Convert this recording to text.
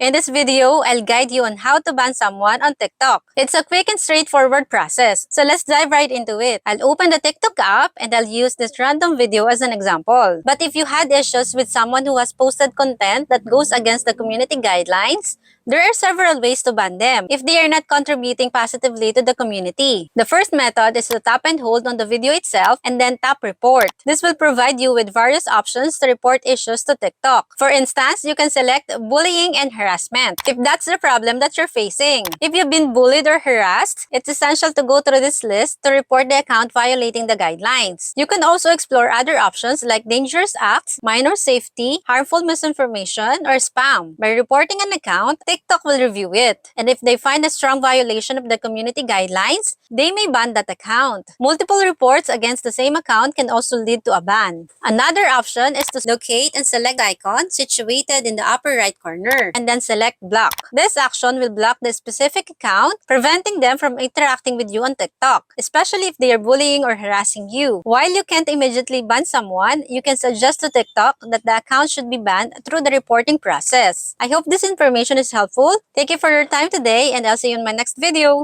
In this video, I'll guide you on how to ban someone on TikTok. It's a quick and straightforward process, so let's dive right into it. I'll open the TikTok app and I'll use this random video as an example. But if you had issues with someone who has posted content that goes against the community guidelines, there are several ways to ban them if they are not contributing positively to the community. The first method is to tap and hold on the video itself and then tap report. This will provide you with various options to report issues to TikTok. For instance, you can select bullying and harassment if that's the problem that you're facing. If you've been bullied or harassed, it's essential to go through this list to report the account violating the guidelines. You can also explore other options like dangerous acts, minor safety, harmful misinformation, or spam. By reporting an account, TikTok will review it. And if they find a strong violation of the community guidelines, they may ban that account. Multiple reports against the same account can also lead to a ban. Another option is to locate and select the icon situated in the upper right corner and then select block. This action will block the specific account, preventing them from interacting with you on TikTok, especially if they are bullying or harassing you. While you can't immediately ban someone, you can suggest to TikTok that the account should be banned through the reporting process. I hope this information is helpful. Thank you for your time today, and I'll see you in my next video.